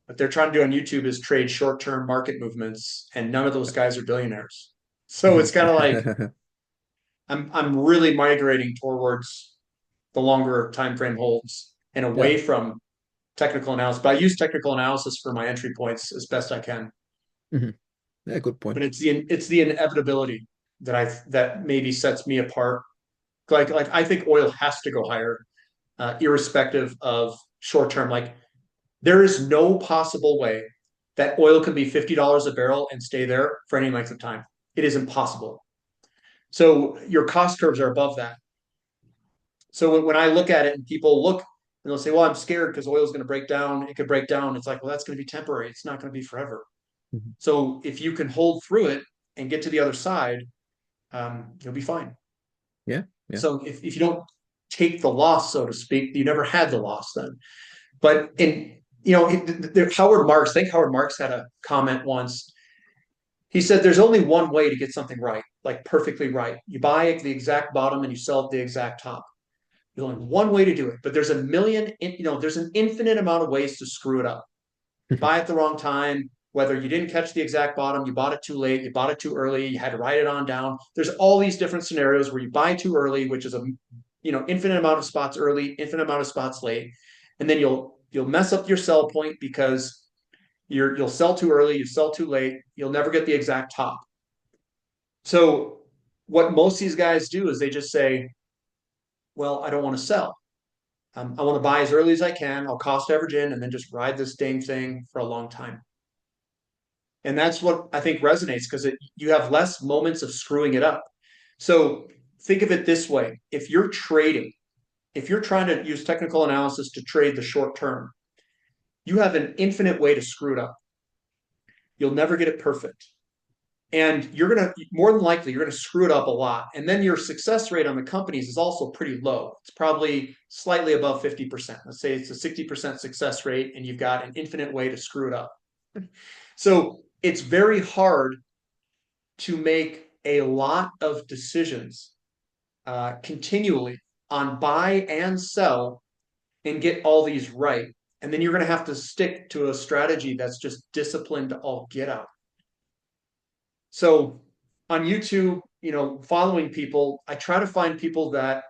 What they're trying to do on YouTube is trade short-term market movements, and none of those guys are billionaires. So it's kind of like I'm really migrating towards the longer time frame holds and Yeah. away from technical analysis. But I use technical analysis for my entry points as best I can. Hmm. Yeah, good But point. it's the inevitability that maybe sets me apart. Like I think oil has to go higher, irrespective of short term. Like there is no possible way that oil can be $50 a barrel and stay there for any length of time. It is impossible. So your cost curves are above that. So when I look at it and people look and they'll say, well, I'm scared because oil is going to break down. It could break down. It's like, well, that's going to be temporary. It's not going to be forever. Mhm. So if you can hold through it and get to the other side, you'll be fine. Yeah. Yeah. So if you don't take the loss, so to speak, you never had the loss then. But Howard Marks, I think Howard Marks had a comment once. He said there's only one way to get something right, like perfectly right. You buy at the exact bottom and you sell at the exact top. There's only one way to do it, but there's a million, there's an infinite amount of ways to screw it up. You buy at the wrong time, whether you didn't catch the exact bottom, you bought it too late, you bought it too early, you had to write it on down. There's all these different scenarios where you buy too early, which is a infinite amount of spots early, infinite amount of spots late, and then you'll mess up your sell point because you'll sell too early, you sell too late, you'll never get the exact top. So what most of these guys do is they just say, well, I don't want to sell. I want to buy as early as I can. I'll cost average in and then just ride this dang thing for a long time. And that's what I think resonates because you have less moments of screwing it up. So think of it this way. If you're trying to use technical analysis to trade the short term, you have an infinite way to screw it up. You'll never get it perfect. And you're going to, more than likely, you're going to screw it up a lot. And then your success rate on the companies is also pretty low. It's probably slightly above 50%. Let's say it's a 60% success rate and you've got an infinite way to screw it up. So it's very hard to make a lot of decisions continually on buy and sell and get all these right. And then you're going to have to stick to a strategy that's just disciplined to all get out. So on YouTube, following people, I try to find people that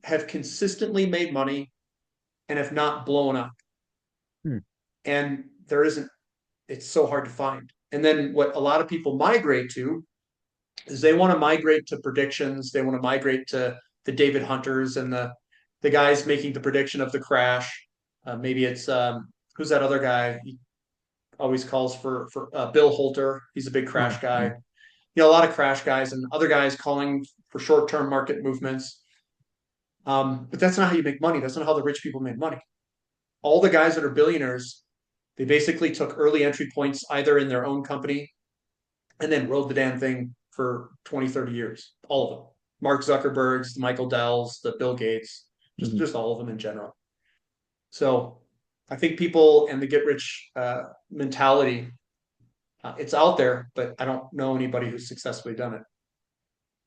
have consistently made money and have not blown up. Hmm. And it's so hard to find. And then what a lot of people migrate to is they want to migrate to predictions. They want to migrate to the David Hunters and the guys making the prediction of the crash. Maybe it's who's that other guy? He always calls for Bill Holter. He's a big crash Mm, guy. mm. A lot of crash guys and other guys calling for short term market movements. But that's not how you make money. That's not how the rich people made money. All the guys that are billionaires, they basically took early entry points either in their own company and then rode the damn thing for 20, 30 years. All of them. Mark Zuckerberg's, the Michael Dell's, the Bill Gates, Mhm. just all of them in general. So I think people and the get rich mentality, it's out there, but I don't know anybody who's successfully done it.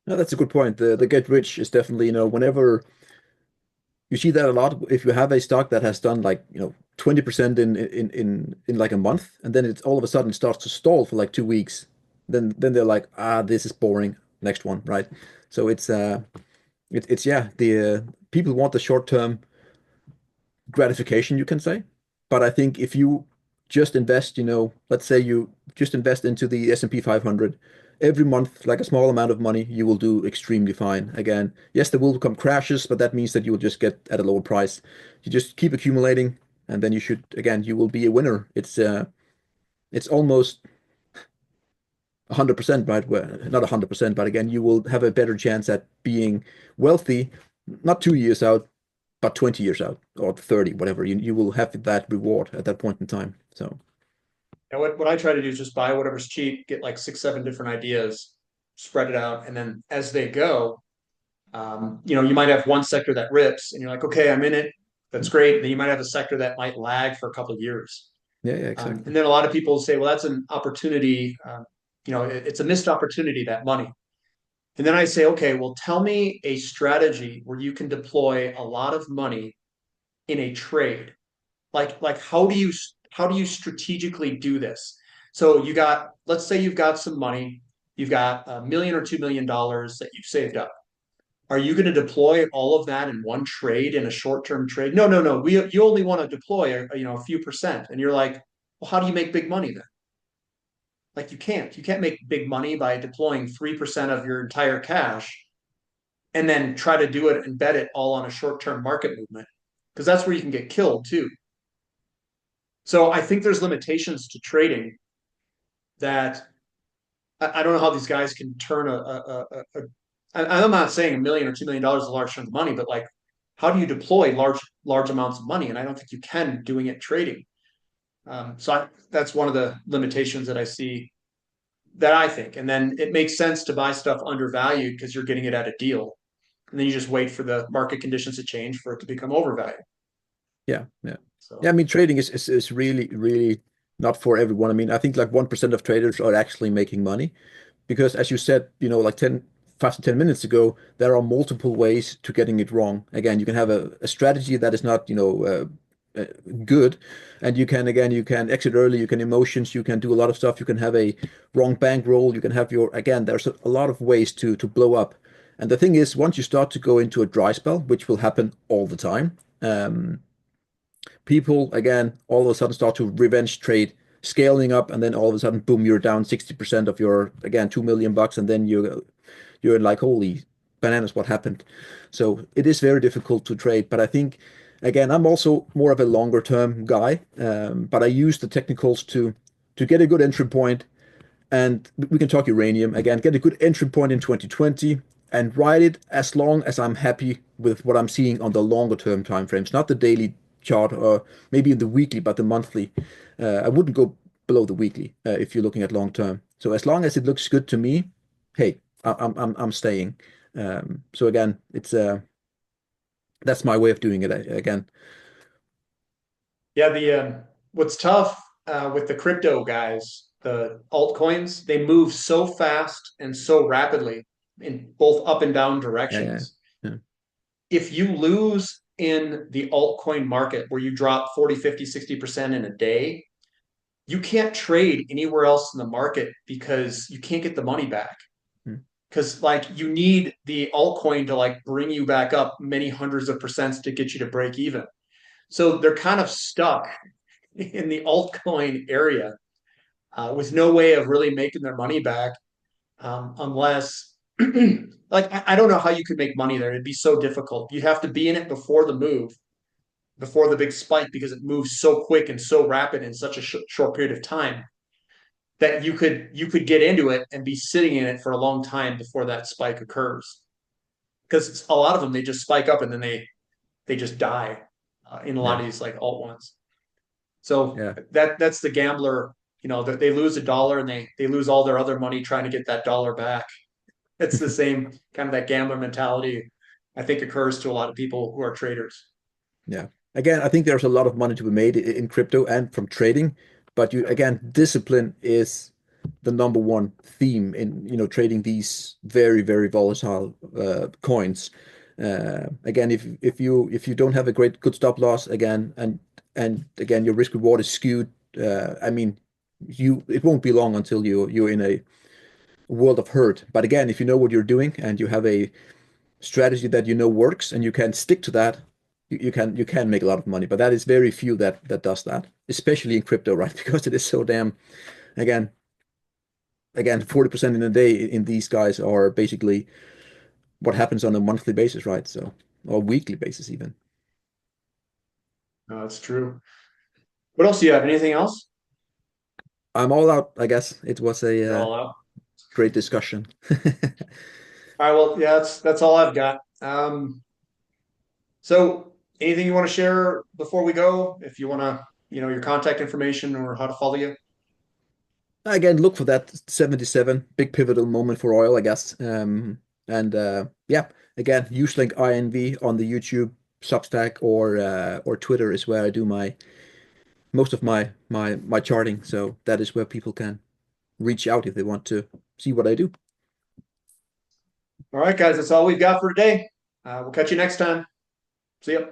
No, that's a good point. The get rich is definitely, whenever you see that a lot, if you have a stock that has done like, 20% in like a month, and then it all of a sudden starts to stall for like 2 weeks, then they're like, this is boring. Next one, right? So it's yeah, the people want the short term gratification, you can say. But I think if you just invest, let's say you just invest into the S&P 500 every month, like a small amount of money, you will do extremely fine. Again, yes, there will come crashes, but that means that you will just get at a lower price. You just keep accumulating, and then you will be a winner. It's almost 100%, right? Well, not 100%, but again, you will have a better chance at being wealthy, not 2 years out, but 20 years out or 30, whatever. You will have that reward at that point in time. So, And what I try to do is just buy whatever's cheap, get like six, seven different ideas, spread it out, and then as they go, you might have one sector that rips, and you're like, okay, I'm in it. That's great. Then you might have a sector that might lag for a couple of years. yeah, yeah, And exactly. then a lot of people say, well, that's an opportunity. It's a missed opportunity, that money. And then I say, okay, well, tell me a strategy where you can deploy a lot of money in a trade. Like how do you strategically do this? So let's say you've got some money, you've got $1 million or $2 million that you've saved up. Are you going to deploy all of that in one trade in a short-term trade? No, no, no. You only want to deploy a few percent. And you're like, well, how do you make big money then? Like you can't. You can't make big money by deploying 3% of your entire cash and then try to do it and bet it all on a short-term market movement. Because that's where you can get killed too. So I think there's limitations to trading that I don't know how these guys can turn I'm not saying $1 million or $2 million is a large chunk of money, but like, how do you deploy large amounts of money? And I don't think you can doing it trading. That's one of the limitations that I see that I think. And then it makes sense to buy stuff undervalued because you're getting it at a deal, and then you just wait for the market conditions to change for it to become overvalued. Yeah, yeah. Yeah, I So mean, trading is really, really not for everyone. I mean, I think like 1% of traders are actually making money because as you said, like 5 to 10 minutes ago, there are multiple ways to getting it wrong. Again, you can have a strategy that is not, good, and you can exit early, you can emotions, you can do a lot of stuff, you can have a wrong bankroll, you can have again, there's a lot of ways to blow up. And the thing is, once you start to go into a dry spell, which will happen all the time, people again all of a sudden start to revenge trade, scaling up, and then all of a sudden, boom, you're down 60% of your again $2 million, and then you're like, holy bananas, what happened? So it is very difficult to trade, but I think again, I'm also more of a longer term guy, but I use the technicals to get a good entry point, and we can talk uranium again, get a good entry point in 2020 and ride it as long as I'm happy with what I'm seeing on the longer term time frames, not the daily chart or maybe in the weekly, but the monthly. I wouldn't go below the weekly if you're looking at long term. So as long as it looks good to me, hey, I'm staying. So again, it's that's my way of doing it again. yeah, the what's tough with the crypto guys, the altcoins, they move so fast and so rapidly in both up and down Yeah, yeah, directions. yeah. If you lose in the altcoin market where you drop 40, 50, 60% in a day, you can't trade anywhere else in the market because you can't get the money back. Mm, Because like you need the altcoin to like bring you back up many hundreds of percents to get you to break even. So they're kind of stuck in the altcoin area with no way of really making their money back unless like I don't know how you could make money there. It'd be so difficult. You'd have to be in it before the move, before the big spike, because it moves so quick and so rapid in such a short period of time that you could get into it and be sitting in it for a long time before that spike occurs. Because a lot of them they just spike up and then they just die in a lot Yeah, of these like alt ones. So yeah, that's the gambler. You know, they lose a dollar and they lose all their other money trying to get that dollar back. It's the same kind of that gambler mentality. I think occurs to a lot of people who are traders. yeah. Again, I think there's a lot of money to be made in crypto and from trading, but you Yep. again, discipline is the number one theme in trading these very very volatile coins. Again, if you don't have a great good stop loss again, and again your risk reward is skewed, I mean, you it won't be long until you're in a world of hurt. But again, if you know what you're doing and you have a strategy that you know works and you can stick to that, you can make a lot of money. But that is very few that does that, especially in crypto, right? Because it is so damn again again 40% in a day in these guys are basically what happens on a monthly basis, right? So or weekly basis even. No, that's true. What else do you have? Anything else? I'm all out, I guess. It was You're a all out. great discussion. All right. Well, yeah, that's all I've got. So anything you want to share before we go? If you want to, your contact information or how to follow you. Again, look for that 77 big pivotal moment for oil, I guess. And yeah, again, use link INV on the YouTube, Substack, or Twitter is where I do my most of my charting. So that is where people can reach out if they want to see what I do. All right, guys, that's all we've got for today. We'll catch you next time. See ya.